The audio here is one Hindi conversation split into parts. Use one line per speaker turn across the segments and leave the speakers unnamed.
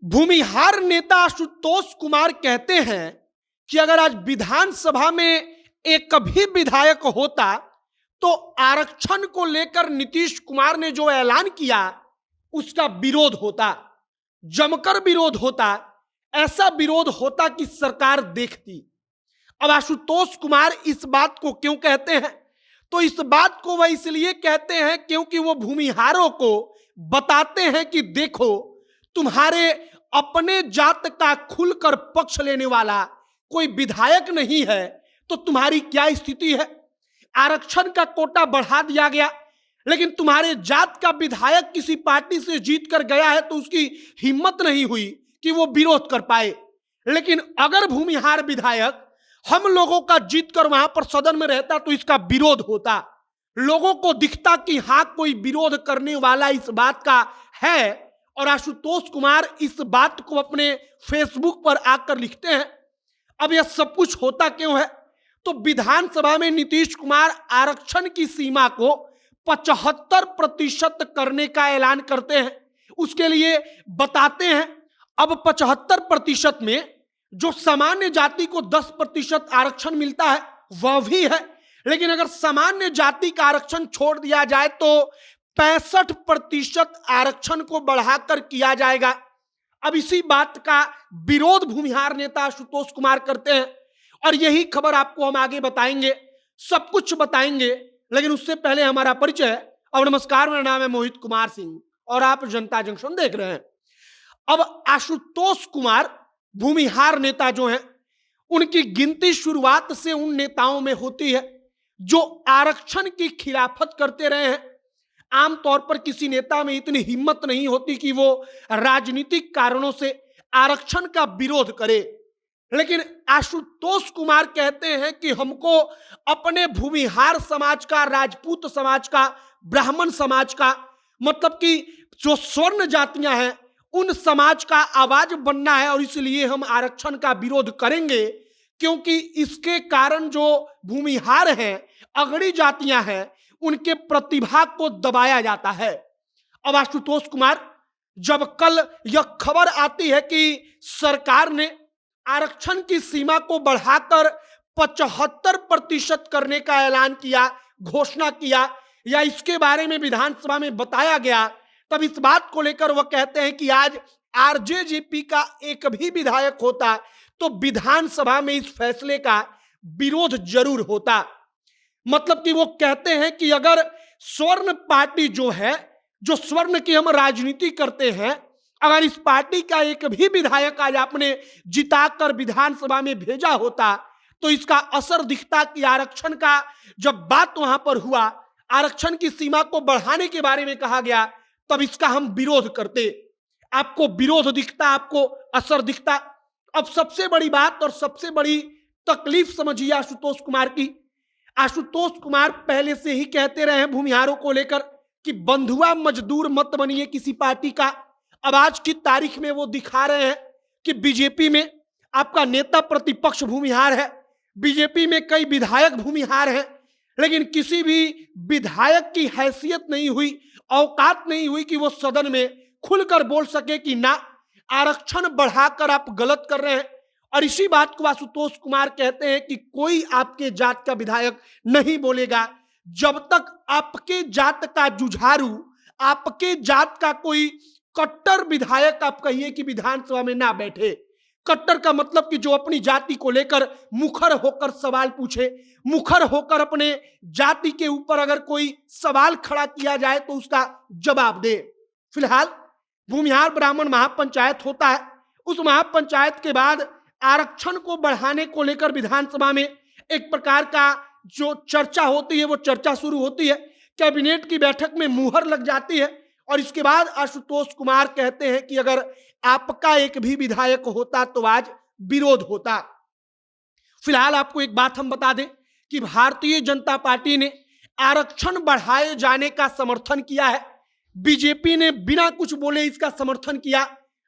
भूमिहार नेता आशुतोष कुमार कहते हैं कि अगर आज विधानसभा में एक भी विधायक होता तो आरक्षण को लेकर नीतीश कुमार ने जो ऐलान किया उसका विरोध होता, जमकर विरोध होता। ऐसा विरोध होता कि सरकार देखती। अब आशुतोष कुमार इस बात को क्यों कहते हैं? तो इस बात को वह इसलिए कहते हैं क्योंकि वो भूमिहारों को बताते हैं कि देखो, तुम्हारे अपने जात का खुलकर पक्ष लेने वाला कोई विधायक नहीं है तो तुम्हारी क्या स्थिति है। आरक्षण का कोटा बढ़ा दिया गया, लेकिन तुम्हारे जात का विधायक किसी पार्टी से जीत कर गया है तो उसकी हिम्मत नहीं हुई कि वो विरोध कर पाए। लेकिन अगर भूमिहार विधायक हम लोगों का जीत कर वहां पर सदन में रहता तो इसका विरोध होता। लोगों को दिखता कि हाँ, कोई विरोध करने वाला इस बात का है। और आशुतोष कुमार इस बात को अपने फेसबुक पर आकर लिखते हैं। अब यह सब कुछ होता क्यों है? तो विधानसभा में नीतीश कुमार आरक्षण की सीमा को 75% करने का ऐलान करते हैं। उसके लिए बताते हैं अब 75% में जो सामान्य जाति को 10% आरक्षण मिलता है वह भी है, लेकिन अगर सामान्य जाति का आरक्षण छोड़ दिया जाए तो 65% आरक्षण को बढ़ाकर किया जाएगा। अब इसी बात का विरोध भूमिहार नेता आशुतोष कुमार करते हैं और यही खबर आपको हम आगे बताएंगे, सब कुछ बताएंगे। लेकिन उससे पहले हमारा परिचय। और नमस्कार, मेरा नाम है मोहित कुमार सिंह और आप जनता जंक्शन देख रहे हैं। अब आशुतोष कुमार भूमिहार नेता जो हैं, उनकी गिनती शुरुआत से उन नेताओं में होती है जो आरक्षण की खिलाफत करते रहे हैं। आमतौर पर किसी नेता में इतनी हिम्मत नहीं होती कि वो राजनीतिक कारणों से आरक्षण का विरोध करे, लेकिन आशुतोष कुमार कहते हैं कि हमको अपने भूमिहार समाज का, राजपूत समाज का, ब्राह्मण समाज का, मतलब कि जो स्वर्ण जातियां हैं उन समाज का आवाज बनना है और इसलिए हम आरक्षण का विरोध करेंगे, क्योंकि इसके कारण जो भूमिहार हैं, अगड़ी जातियां हैं, उनके प्रतिभा को दबाया जाता है। अब आशुतोष कुमार, जब कल यह खबर आती है कि सरकार ने आरक्षण की सीमा को बढ़ाकर 75% करने का ऐलान किया, घोषणा किया, या इसके बारे में विधानसभा में बताया गया, तब इस बात को लेकर वह कहते हैं कि आज आरजेजेपी का एक भी विधायक होता तो विधानसभा में इस फैसले का विरोध जरूर होता। मतलब कि वो कहते हैं कि अगर स्वर्ण पार्टी जो है, जो स्वर्ण की हम राजनीति करते हैं, अगर इस पार्टी का एक भी विधायक आज आपने जिताकर विधानसभा में भेजा होता तो इसका असर दिखता कि आरक्षण का जब बात वहां पर हुआ, आरक्षण की सीमा को बढ़ाने के बारे में कहा गया, तब इसका हम विरोध करते। आपको विरोध दिखता, आपको असर दिखता। अब सबसे बड़ी बात और सबसे बड़ी तकलीफ समझिए आशुतोष कुमार की। आशुतोष कुमार पहले से ही कहते रहे हैं भूमिहारों को लेकर कि बंधुआ मजदूर मत बनिए किसी पार्टी का। अब आज की तारीख में वो दिखा रहे हैं कि बीजेपी में आपका नेता प्रतिपक्ष भूमिहार है, बीजेपी में कई विधायक भूमिहार हैं, लेकिन किसी भी विधायक की हैसियत नहीं हुई, औकात नहीं हुई कि वो सदन में खुलकर बोल सके कि ना, आरक्षण बढ़ाकर आप गलत कर रहे हैं। और इसी बात को आशुतोष कुमार कहते हैं कि कोई आपके जात का विधायक नहीं बोलेगा जब तक आपके जात का जुझारू, आपके जात का कोई कट्टर विधायक आप कहिए कि विधानसभा में ना बैठे। कट्टर का मतलब कि जो अपनी जाति को लेकर मुखर होकर सवाल पूछे, मुखर होकर अपने जाति के ऊपर अगर कोई सवाल खड़ा किया जाए तो उसका जवाब दे। फिलहाल भूमिहार ब्राह्मण महापंचायत होता है। उस महापंचायत के बाद आरक्षण को बढ़ाने को लेकर विधानसभा में एक प्रकार का जो चर्चा होती है वो चर्चा शुरू होती है। कैबिनेट की बैठक में मुहर लग जाती है और इसके बाद आशुतोष कुमार कहते हैं कि अगर आपका एक भी विधायक होता तो आज विरोध होता। फिलहाल आपको एक बात हम बता दें कि भारतीय जनता पार्टी ने आरक्षण बढ़ाए जाने का समर्थन किया है। बीजेपी ने बिना कुछ बोले इसका समर्थन किया,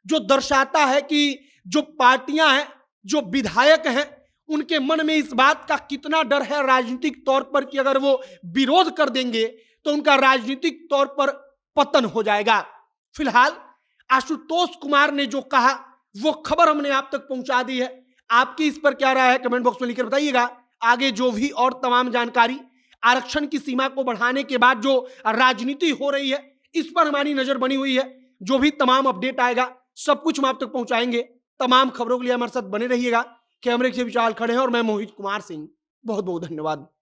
जो दर्शाता है कि जो पार्टियां हैं, जो विधायक हैं, उनके मन में इस बात का कितना डर है राजनीतिक तौर पर कि अगर वो विरोध कर देंगे तो उनका राजनीतिक तौर पर पतन हो जाएगा। फिलहाल आशुतोष कुमार ने जो कहा वो खबर हमने आप तक पहुंचा दी है। आपकी इस पर क्या राय है कमेंट बॉक्स में लिखकर बताइएगा। आगे जो भी और तमाम जानकारी आरक्षण की सीमा को बढ़ाने के बाद जो राजनीति हो रही है इस पर हमारी नजर बनी हुई है। जो भी तमाम अपडेट आएगा सब कुछ हम आप तक पहुंचाएंगे। तमाम खबरों के लिए हमारे साथ बने रहिएगा। कैमरे के विशाल खड़े हैं और मैं मोहित कुमार सिंह। बहुत बहुत धन्यवाद।